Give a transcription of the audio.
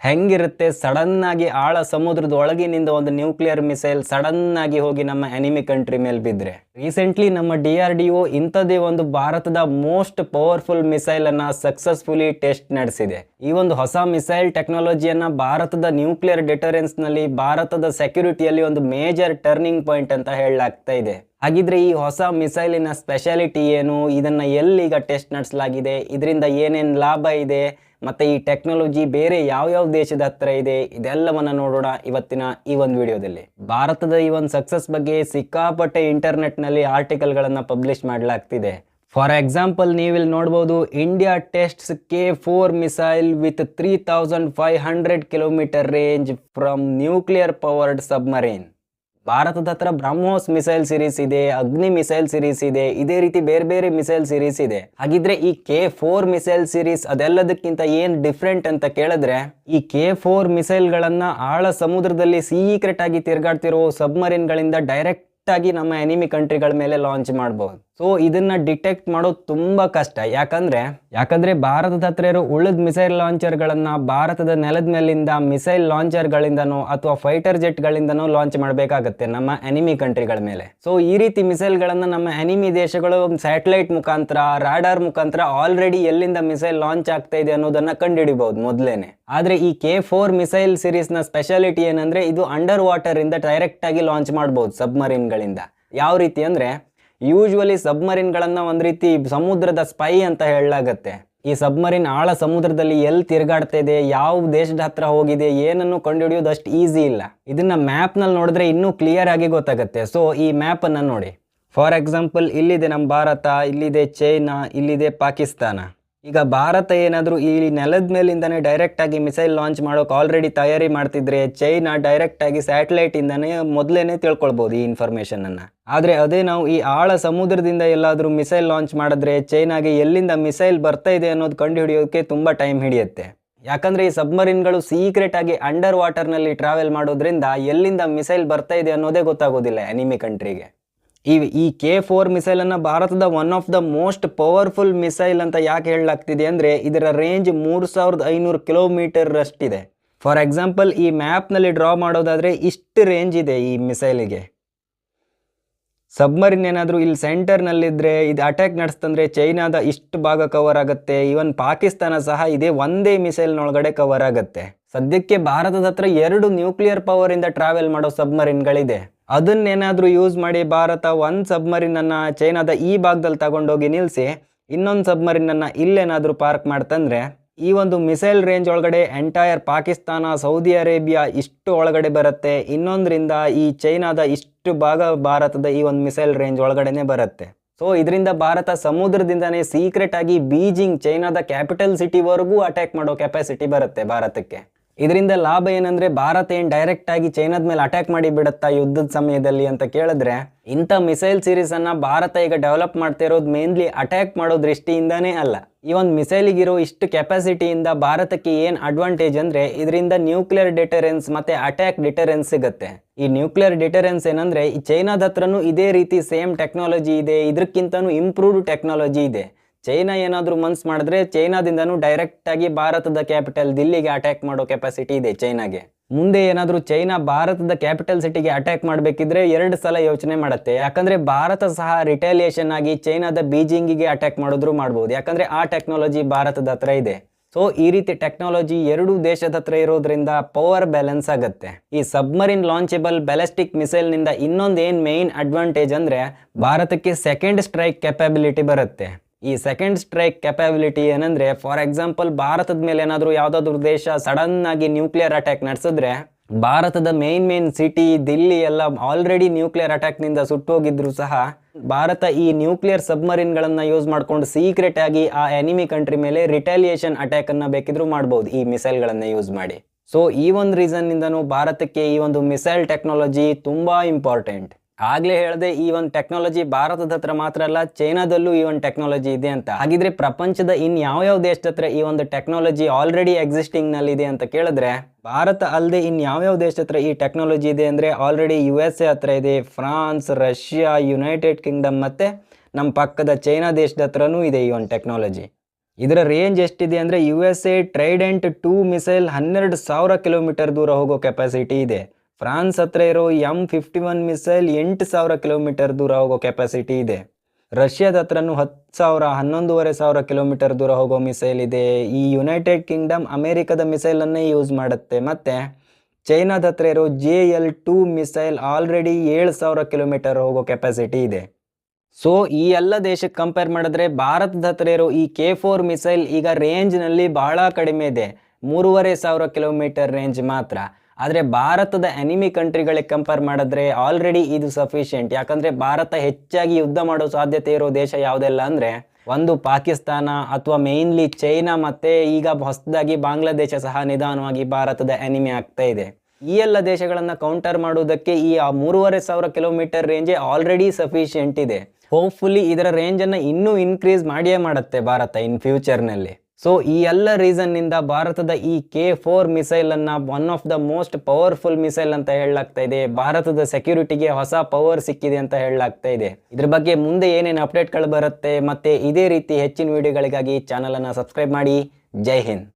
ಹೆಂಗಿರುತ್ತೆ ಸಡನ್ ಆಗಿ ಆಳ ಸಮುದ್ರದ ಒಳಗಿನಿಂದ ಒಂದು ನ್ಯೂಕ್ಲಿಯರ್ ಮಿಸೈಲ್ ಸಡನ್ ಆಗಿ ಹೋಗಿ ನಮ್ಮ ಎನಿಮಿ ಕಂಟ್ರಿ ಮೇಲೆ ಬಿದ್ದರೆ. ರೀಸೆಂಟ್ಲಿ ನಮ್ಮ DRDO ಇಂಥದ್ದೇ ಒಂದು ಭಾರತದ ಮೋಸ್ಟ್ ಪವರ್ಫುಲ್ ಮಿಸೈಲ್ ಅನ್ನ ಸಕ್ಸಸ್ಫುಲಿ ಟೆಸ್ಟ್ ನಡೆಸಿದೆ. ಈ ಒಂದು ಹೊಸ ಮಿಸೈಲ್ ಟೆಕ್ನಾಲಜಿಯನ್ನ ಭಾರತದ ನ್ಯೂಕ್ಲಿಯರ್ ಡಿಟರೆನ್ಸ್ ನಲ್ಲಿ ಭಾರತದ ಸೆಕ್ಯೂರಿಟಿಯಲ್ಲಿ ಒಂದು ಮೇಜರ್ ಟರ್ನಿಂಗ್ ಪಾಯಿಂಟ್ ಅಂತ ಹೇಳಲಾಗ್ತಾ ಇದೆ. ಹಾಗಿದ್ರೆ ಈ ಹೊಸ ಮಿಸೈಲಿನ ಸ್ಪೆಷಾಲಿಟಿ ಏನು, ಇದನ್ನ ಎಲ್ಲಿಗ ಟೆಸ್ಟ್ ನಡೆಸಲಾಗಿದೆ, ಇದರಿಂದ ಏನೇನು ಲಾಭ ಇದೆ, ಮತ್ತೆ ಈ ಟೆಕ್ನಾಲಜಿ ಬೇರೆ ಯಾವ ದೇಶದ ಹತ್ರ ಇದೆ, ಇದೆಲ್ಲವನ್ನ ನೋಡೋಣ ಇವತ್ತಿನ ಈ ಒಂದು ವಿಡಿಯೋದಲ್ಲಿ. ಭಾರತದ ಈ ಒಂದು ಸಕ್ಸಸ್ ಬಗ್ಗೆ ಸಿಕ್ಕಾಪಟ್ಟೆ ಇಂಟರ್ನೆಟ್ ನಲ್ಲಿ ಆರ್ಟಿಕಲ್ ಗಳನ್ನ ಪಬ್ಲಿಷ್ ಮಾಡಲಾಗ್ತಿದೆ. ಫಾರ್ ಎಕ್ಸಾಂಪಲ್ ನೀವಿಲ್ಲಿ ನೋಡಬಹುದು, India tests K4 missile with 3500 kilometre range from nuclear powered submarine. ಭಾರತದ ಹತ್ರ ಬ್ರಹ್ಮೋಸ್ ಮಿಸೈಲ್ ಸಿರೀಸ್ ಇದೆ, ಅಗ್ನಿ ಮಿಸೈಲ್ ಸಿರೀಸ್ ಇದೆ, ಇದೇ ರೀತಿ ಬೇರೆ ಬೇರೆ ಮಿಸೈಲ್ ಸಿರೀಸ್ ಇದೆ. ಹಾಗಿದ್ರೆ ಈ K4 ಮಿಸೈಲ್ ಸಿರೀಸ್ ಅದೆಲ್ಲದಕ್ಕಿಂತ ಏನ್ ಡಿಫ್ರೆಂಟ್ ಅಂತ ಕೇಳಿದ್ರೆ, ಈ K4 ಮಿಸೈಲ್ ಗಳನ್ನ ಆಳ ಸಮುದ್ರದಲ್ಲಿ ಸೀಕ್ರೆಟ್ ಆಗಿ ತಿರುಗಾಡ್ತಿರೋ ಸಬ್ಮರೀನ್ ಗಳಿಂದ ಡೈರೆಕ್ಟ್ ಆಗಿ ನಮ್ಮ ಎನಿಮಿ ಕಂಟ್ರಿಗಳ ಮೇಲೆ ಲಾಂಚ್ ಮಾಡಬಹುದು. ಸೊ ಇದನ್ನ ಡಿಟೆಕ್ಟ್ ಮಾಡೋದು ತುಂಬಾ ಕಷ್ಟ. ಯಾಕಂದ್ರೆ ಭಾರತದ ಹತ್ರ ಇರೋ ಉಳಿದ ಮಿಸೈಲ್ ಲಾಂಚರ್ ಗಳನ್ನ ಭಾರತದ ನೆಲದ ಮೇಲಿಂದ ಮಿಸೈಲ್ ಲಾಂಚರ್ ಗಳಿಂದನೋ ಅಥವಾ ಫೈಟರ್ ಜೆಟ್ ಗಳಿಂದನೋ ಲಾಂಚ್ ಮಾಡಬೇಕಾಗತ್ತೆ ನಮ್ಮ ಎನಿಮಿ ಕಂಟ್ರಿಗಳ ಮೇಲೆ. ಸೊ ಈ ರೀತಿ ಮಿಸೈಲ್ ಗಳನ್ನ ನಮ್ಮ ಎನಿಮಿ ದೇಶಗಳು ಸ್ಯಾಟಲೈಟ್ ಮುಖಾಂತರ, ರಾಡಾರ್ ಮುಖಾಂತರ ಆಲ್ರೆಡಿ ಎಲ್ಲಿಂದ ಮಿಸೈಲ್ ಲಾಂಚ್ ಆಗ್ತಾ ಇದೆ ಅನ್ನೋದನ್ನ ಕಂಡುಹಿಡಿಬಹುದು ಮೊದಲೇನೆ. ಆದ್ರೆ ಈ K4 ಮಿಸೈಲ್ ಸಿರೀಸ್ ನ ಸ್ಪೆಷಾಲಿಟಿ ಏನಂದ್ರೆ, ಇದು ಅಂಡರ್ ವಾಟರ್ ಇಂದ ಡೈರೆಕ್ಟ್ ಆಗಿ ಲಾಂಚ್ ಮಾಡಬಹುದು ಸಬ್ಮರೀನ್ ಗಳಿಂದ. ಯಾವ ರೀತಿ ಅಂದ್ರೆ, ಯೂಶುವಲಿ ಸಬ್ಮರೀನ್ ಗಳನ್ನ ಒಂದ್ ರೀತಿ ಸಮುದ್ರದ ಸ್ಪೈ ಅಂತ ಹೇಳಲಾಗತ್ತೆ. ಈ ಸಬ್ಮರೀನ್ ಆಳ ಸಮುದ್ರದಲ್ಲಿ ಎಲ್ಲಿ ತಿರುಗಾಡ್ತಾ ಇದೆ, ಯಾವ ದೇಶದ ಹತ್ರ ಹೋಗಿದೆ, ಏನನ್ನು ಕಂಡುಹಿಡಿಯೋದು ಅಷ್ಟು ಈಸಿ ಇಲ್ಲ. ಇದನ್ನ ಮ್ಯಾಪ್ ನಲ್ಲಿ ನೋಡಿದ್ರೆ ಇನ್ನೂ ಕ್ಲಿಯರ್ ಆಗಿ ಗೊತ್ತಾಗುತ್ತೆ. ಸೊ ಈ ಮ್ಯಾಪ್ ಅನ್ನ ನೋಡಿ. ಫಾರ್ ಎಕ್ಸಾಂಪಲ್ ಇಲ್ಲಿದೆ ನಮ್ಮ ಭಾರತ, ಇಲ್ಲಿದೆ ಚೈನಾ, ಇಲ್ಲಿದೆ ಪಾಕಿಸ್ತಾನ. ಈಗ ಭಾರತ ಏನಾದರೂ ಈ ನೆಲದ ಮೇಲಿಂದಾನೆ ಡೈರೆಕ್ಟ್ ಆಗಿ ಮಿಸೈಲ್ ಲಾಂಚ್ ಮಾಡೋಕೆ ಆಲ್ರೆಡಿ ತಯಾರಿ ಮಾಡ್ತಿದ್ರೆ, ಚೈನಾ ಡೈರೆಕ್ಟ್ ಆಗಿ ಸ್ಯಾಟಲೈಟ್ ಇಂದಾನೆ ಮೊದಲೇನೆ ತಿಳ್ಕೊಳ್ಬಹುದು ಈ ಇನ್ಫಾರ್ಮೇಶನ್ ಅನ್ನ. ಆದ್ರೆ ಅದೇ ನಾವು ಈ ಆಳ ಸಮುದ್ರದಿಂದ ಎಲ್ಲಾದ್ರೂ ಮಿಸೈಲ್ ಲಾಂಚ್ ಮಾಡಿದ್ರೆ ಚೈನಾಗೆ ಎಲ್ಲಿಂದ ಮಿಸೈಲ್ ಬರ್ತಾ ಇದೆ ಅನ್ನೋದು ಕಂಡು ಹಿಡಿಯೋಕೆ ತುಂಬಾ ಟೈಮ್ ಹಿಡಿಯುತ್ತೆ. ಯಾಕಂದ್ರೆ ಈ ಸಬ್ಮರೀನ್ಗಳು ಸೀಕ್ರೆಟ್ ಆಗಿ ಅಂಡರ್ ವಾಟರ್ ನಲ್ಲಿ ಟ್ರಾವೆಲ್ ಮಾಡೋದ್ರಿಂದ ಎಲ್ಲಿಂದ ಮಿಸೈಲ್ ಬರ್ತಾ ಇದೆ ಅನ್ನೋದೇ ಗೊತ್ತಾಗೋದಿಲ್ಲ ಎನಿಮಿ ಕಂಟ್ರಿಗೆ. ಈ K4 ಮಿಸೈಲ್ ಅನ್ನ ಭಾರತದ one of the most powerful missile ಅಂತ ಯಾಕೆ ಹೇಳಲಾಗ್ತಿದೆ ಅಂದ್ರೆ, ಇದರ ರೇಂಜ್ 3500 ಕಿಲೋಮೀಟರ್ ಅಷ್ಟಿದೆ. ಫಾರ್ ಎಕ್ಸಾಂಪಲ್ ಈ ಮ್ಯಾಪ್ ನಲ್ಲಿ ಡ್ರಾ ಮಾಡೋದಾದ್ರೆ ಇಷ್ಟು ರೇಂಜ್ ಇದೆ ಈ ಮಿಸೈಲಿಗೆ. ಸಬ್ಮರೀನ್ ಏನಾದರೂ ಇಲ್ಲಿ ಸೆಂಟರ್ ನಲ್ಲಿದ್ರೆ ಇದು ಅಟ್ಯಾಕ್ ನಡೆಸ್ತಂದ್ರೆ ಚೈನಾದ ಇಷ್ಟು ಭಾಗ ಕವರ್ ಆಗುತ್ತೆ. ಈವನ್ ಪಾಕಿಸ್ತಾನ ಸಹ ಇದೇ ಒಂದೇ ಮಿಸೈಲ್ನೊಳಗಡೆ ಕವರ್ ಆಗುತ್ತೆ. ಸದ್ಯಕ್ಕೆ ಭಾರತದ ಹತ್ರ 2 ನ್ಯೂಕ್ಲಿಯರ್ ಪವರ್ ಇಂದ ಟ್ರಾವೆಲ್ ಮಾಡೋ ಸಬ್ಮರೀನ್ಗಳಿದೆ. ಅದನ್ನೇನಾದ್ರೂ ಯೂಸ್ ಮಾಡಿ ಭಾರತ ಒಂದು ಸಬ್ಮರೀನ್ ಅನ್ನ ಚೈನಾದ ಈ ಭಾಗದಲ್ಲಿ ತಗೊಂಡೋಗಿ ನಿಲ್ಲಿಸಿ ಇನ್ನೊಂದು ಸಬ್ಮರೀನ್ ಅನ್ನ ಇಲ್ಲೇನಾದ್ರೂ ಪಾರ್ಕ್ ಮಾಡ್ತಂದ್ರೆ, ಈ ಒಂದು ಮಿಸೈಲ್ ರೇಂಜ್ ಒಳಗಡೆ ಎಂಟೈರ್ ಪಾಕಿಸ್ತಾನ, ಸೌದಿ ಅರೇಬಿಯಾ ಇಷ್ಟು ಒಳಗಡೆ ಬರುತ್ತೆ. ಇನ್ನೊಂದರಿಂದ ಈ ಚೈನಾದ ಇಷ್ಟು ಭಾಗ ಭಾರತದ ಈ ಒಂದು ಮಿಸೈಲ್ ರೇಂಜ್ ಒಳಗಡೆನೆ ಬರುತ್ತೆ. ಸೊ ಇದರಿಂದ ಭಾರತ ಸಮುದ್ರದಿಂದಾನೇ ಸೀಕ್ರೆಟ್ ಆಗಿ ಬೀಜಿಂಗ್, ಚೈನಾದ ಕ್ಯಾಪಿಟಲ್ ಸಿಟಿವರೆಗೂ ಅಟ್ಯಾಕ್ ಮಾಡೋ ಕೆಪಾಸಿಟಿ ಬರುತ್ತೆ ಭಾರತಕ್ಕೆ. ಇದರಿಂದ ಲಾಭ ಏನಂದ್ರೆ, ಭಾರತ ಏನ್ ಡೈರೆಕ್ಟ್ ಆಗಿ ಚೈನಾದ ಮೇಲೆ ಅಟ್ಯಾಕ್ ಮಾಡಿ ಬಿಡುತ್ತಾ ಯುದ್ಧದ ಸಮಯದಲ್ಲಿ ಅಂತ ಕೇಳಿದ್ರೆ, ಇಂಥ ಮಿಸೈಲ್ ಸೀರೀಸ್ ಅನ್ನ ಭಾರತ ಈಗ ಡೆವಲಪ್ ಮಾಡ್ತಾ ಇರೋದು ಮೇನ್ಲಿ ಅಟ್ಯಾಕ್ ಮಾಡೋ ದೃಷ್ಟಿಯಿಂದಾನೇ ಅಲ್ಲ. ಈ ಒಂದು ಮಿಸೈಲಿಗಿರೋ ಇಷ್ಟು ಕೆಪಾಸಿಟಿಯಿಂದ ಭಾರತಕ್ಕೆ ಏನ್ ಅಡ್ವಾಂಟೇಜ್ ಅಂದ್ರೆ, ಇದರಿಂದ ನ್ಯೂಕ್ಲಿಯರ್ ಡಿಟರೆನ್ಸ್ ಮತ್ತೆ ಅಟ್ಯಾಕ್ ಡಿಟರೆನ್ಸ್ ಸಿಗುತ್ತೆ. ಈ ನ್ಯೂಕ್ಲಿಯರ್ ಡಿಟರೆನ್ಸ್ ಏನಂದ್ರೆ, ಈ ಚೈನಾದ ಹತ್ರನೂ ಇದೇ ರೀತಿ ಸೇಮ್ ಟೆಕ್ನಾಲಜಿ ಇದೆ, ಇದಕ್ಕಿಂತನೂ ಇಂಪ್ರೂವ್ಡ್ ಟೆಕ್ನಾಲಜಿ ಇದೆ. ಚೈನಾ ಏನಾದರೂ ಮನ್ಸ್ ಮಾಡಿದ್ರೆ ಚೈನಾದಿಂದನೂ ಡೈರೆಕ್ಟ್ ಆಗಿ ಭಾರತದ ಕ್ಯಾಪಿಟಲ್ ದಿಲ್ಲಿಗೆ ಅಟ್ಯಾಕ್ ಮಾಡೋ ಕೆಪಾಸಿಟಿ ಇದೆ ಚೈನಾಗೆ. ಮುಂದೆ ಏನಾದರೂ ಚೈನಾ ಭಾರತದ ಕ್ಯಾಪಿಟಲ್ ಸಿಟಿಗೆ ಅಟ್ಯಾಕ್ ಮಾಡಬೇಕಿದ್ರೆ 2 ಸಲ ಯೋಚನೆ ಮಾಡುತ್ತೆ. ಯಾಕಂದ್ರೆ ಭಾರತ ಸಹ ರಿಟಾಲಿಯೇಷನ್ ಆಗಿ ಚೈನಾದ ಬೀಜಿಂಗಿಗೆ ಅಟ್ಯಾಕ್ ಮಾಡಿದ್ರು ಮಾಡಬಹುದು. ಯಾಕಂದ್ರೆ ಆ ಟೆಕ್ನಾಲಜಿ ಭಾರತದ ಹತ್ರ ಇದೆ. ಸೊ ಈ ರೀತಿ ಟೆಕ್ನಾಲಜಿ 2 ದೇಶದ ಹತ್ರ ಇರೋದ್ರಿಂದ ಪವರ್ ಬ್ಯಾಲೆನ್ಸ್ ಆಗುತ್ತೆ. ಈ ಸಬ್ಮರೀನ್ ಲಾಂಚೆಬಲ್ ಬ್ಯಾಲಿಸ್ಟಿಕ್ ಮಿಸೈಲ್ ನಿಂದ ಇನ್ನೊಂದು ಏನ್ ಮೇನ್ ಅಡ್ವಾಂಟೇಜ್ ಅಂದ್ರೆ, ಭಾರತಕ್ಕೆ ಸೆಕೆಂಡ್ ಸ್ಟ್ರೈಕ್ ಕೆಪಾಬಿಲಿಟಿ ಬರುತ್ತೆ. ಈ ಸೆಕೆಂಡ್ ಸ್ಟ್ರೈಕ್ ಕೆಪಾಬಿಲಿಟಿ ಏನಂದ್ರೆ, ಫಾರ್ ಎಕ್ಸಾಂಪಲ್ ಭಾರತದ ಮೇಲೆ ಏನಾದರೂ ಯಾವ್ದಾದ್ರು ದೇಶ ಸಡನ್ ಆಗಿ ನ್ಯೂಕ್ಲಿಯರ್ ಅಟ್ಯಾಕ್ ನಡೆಸಿದ್ರೆ, ಭಾರತದ ಮೇನ್ ಸಿಟಿ ದಿಲ್ಲಿ ಎಲ್ಲ ಆಲ್ರೆಡಿ ನ್ಯೂಕ್ಲಿಯರ್ ಅಟ್ಯಾಕ್ ನಿಂದ ಸುಟ್ಟೋಗಿದ್ರು ಸಹ ಭಾರತ ಈ ನ್ಯೂಕ್ಲಿಯರ್ ಸಬ್ಮರೀನ್ ಗಳನ್ನ ಯೂಸ್ ಮಾಡ್ಕೊಂಡು ಸೀಕ್ರೆಟ್ ಆಗಿ ಆ ಎನಿಮಿ ಕಂಟ್ರಿ ಮೇಲೆ ರಿಟಾಲಿಯೇಷನ್ ಅಟ್ಯಾಕ್ ಅನ್ನ ಬೇಕಿದ್ರು ಮಾಡಬಹುದು ಈ ಮಿಸೈಲ್ ಗಳನ್ನ ಯೂಸ್ ಮಾಡಿ. ಸೊ ಈ ಒಂದು ರೀಸನ್ ನಿಂದನೂ ಭಾರತಕ್ಕೆ ಈ ಒಂದು ಮಿಸೈಲ್ ಟೆಕ್ನಾಲಜಿ ತುಂಬಾ ಇಂಪಾರ್ಟೆಂಟ್. ಆಗ್ಲೇ ಹೇಳಿದೆ, ಈ ಒಂದು ಟೆಕ್ನಾಲಜಿ ಭಾರತದ ಹತ್ರ ಮಾತ್ರ ಅಲ್ಲ, ಚೈನಾದಲ್ಲೂ ಈ ಒಂದು ಟೆಕ್ನಾಲಜಿ ಇದೆ ಅಂತ. ಹಾಗಿದ್ರೆ ಪ್ರಪಂಚದ ಯಾವ ದೇಶದ ಹತ್ರ ಈ ಒಂದು ಟೆಕ್ನಾಲಜಿ ಆಲ್ರೆಡಿ ಎಕ್ಸಿಸ್ಟಿಂಗ್ ನಲ್ಲಿ ಇದೆ ಅಂತ ಕೇಳಿದ್ರೆ, ಭಾರತ ಅಲ್ಲದೆ ಯಾವ ದೇಶದ ಹತ್ರ ಈ ಟೆಕ್ನಾಲಜಿ ಇದೆ ಅಂದ್ರೆ, ಆಲ್ರೆಡಿ USA ಹತ್ರ ಇದೆ, ಫ್ರಾನ್ಸ್, ರಷ್ಯಾ, ಯುನೈಟೆಡ್ ಕಿಂಗ್ಡಮ್ ಮತ್ತೆ ನಮ್ಮ ಪಕ್ಕದ ಚೈನಾ ದೇಶದ ಹತ್ರನೂ ಇದೆ ಈ ಒಂದು ಟೆಕ್ನಾಲಜಿ. ಇದರ ರೇಂಜ್ ಎಷ್ಟಿದೆ ಅಂದರೆ USA ಟ್ರೈಡೆಂಟ್ 2 ಮಿಸೈಲ್ 12,000 ಕಿಲೋಮೀಟರ್ ದೂರ ಹೋಗೋ ಕೆಪಾಸಿಟಿ ಇದೆ. ಫ್ರಾನ್ಸ್ ಹತ್ರ ಇರೋ M51 ಮಿಸೈಲ್ 8,000 ಕಿಲೋಮೀಟರ್ ದೂರ ಹೋಗೋ ಕೆಪಾಸಿಟಿ ಇದೆ. ರಷ್ಯಾದ ಹತ್ರನೂ 10,000 11,500 ಕಿಲೋಮೀಟರ್ ದೂರ ಹೋಗೋ ಮಿಸೈಲ್ ಇದೆ. ಈ ಯುನೈಟೆಡ್ ಕಿಂಗ್ಡಮ್ ಅಮೆರಿಕದ ಮಿಸೈಲನ್ನೇ ಯೂಸ್ ಮಾಡುತ್ತೆ. ಮತ್ತು ಚೈನಾದ ಹತ್ರ ಇರೋ JL2 ಮಿಸೈಲ್ ಆಲ್ರೆಡಿ 7,000 ಕಿಲೋಮೀಟರ್ ಹೋಗೋ ಕೆಪಾಸಿಟಿ ಇದೆ. ಸೊ ಈ ಎಲ್ಲ ದೇಶಕ್ಕೆ ಕಂಪೇರ್ ಮಾಡಿದ್ರೆ ಭಾರತದ ಹತ್ರ ಇರೋ ಈ K4 ಮಿಸೈಲ್ ಈಗ ರೇಂಜ್ನಲ್ಲಿ ಬಹಳ ಕಡಿಮೆ ಇದೆ, 3,500 ಕಿಲೋಮೀಟರ್ ರೇಂಜ್ ಮಾತ್ರ. ಆದರೆ ಭಾರತದ ಎನಿಮಿ ಕಂಟ್ರಿಗಳಿಗೆ ಕಂಪೇರ್ ಮಾಡಿದ್ರೆ ಆಲ್ರೆಡಿ ಇದು ಸಫಿಷಿಯೆಂಟ್. ಯಾಕಂದರೆ ಭಾರತ ಹೆಚ್ಚಾಗಿ ಯುದ್ಧ ಮಾಡೋ ಸಾಧ್ಯತೆ ಇರೋ ದೇಶ ಯಾವುದೆಲ್ಲ ಅಂದರೆ ಒಂದು ಪಾಕಿಸ್ತಾನ ಅಥವಾ ಮೇಯ್ನ್ಲಿ ಚೈನಾ, ಮತ್ತು ಈಗ ಹೊಸದಾಗಿ ಬಾಂಗ್ಲಾದೇಶ ಸಹ ನಿಧಾನವಾಗಿ ಭಾರತದ ಎನಿಮಿ ಆಗ್ತಾ ಇದೆ. ಈ ಎಲ್ಲ ದೇಶಗಳನ್ನು ಕೌಂಟರ್ ಮಾಡೋದಕ್ಕೆ ಈ 3,500 ಕಿಲೋಮೀಟರ್ ರೇಂಜೇ ಆಲ್ರೆಡಿ ಸಫಿಷಿಯೆಂಟ್ ಇದೆ. ಹೋಪ್ಫುಲಿ ಇದರ ರೇಂಜನ್ನು ಇನ್ನೂ ಇನ್ಕ್ರೀಸ್ ಮಾಡಿಯೇ ಮಾಡುತ್ತೆ ಭಾರತ ಇನ್ ಫ್ಯೂಚರ್ನಲ್ಲಿ. ಸೊ ಈ ಎಲ್ಲ ರೀಸನ್ನಿಂದ ಭಾರತದ ಈ K4 ಮಿಸೈಲನ್ನು one of the most powerful missile ಅಂತ ಹೇಳಲಾಗ್ತಾ ಇದೆ. ಭಾರತದ ಸೆಕ್ಯೂರಿಟಿಗೆ ಹೊಸ ಪವರ್ ಸಿಕ್ಕಿದೆ ಅಂತ ಹೇಳಲಾಗ್ತಾ ಇದೆ. ಇದ್ರ ಬಗ್ಗೆ ಮುಂದೆ ಏನೇನು ಅಪ್ಡೇಟ್ಗಳು ಬರುತ್ತೆ ಮತ್ತು ಇದೇ ರೀತಿ ಹೆಚ್ಚಿನ ವಿಡಿಯೋಗಳಿಗಾಗಿ ಚಾನಲನ್ನು ಸಬ್ಸ್ಕ್ರೈಬ್ ಮಾಡಿ. ಜೈ ಹಿಂದ್.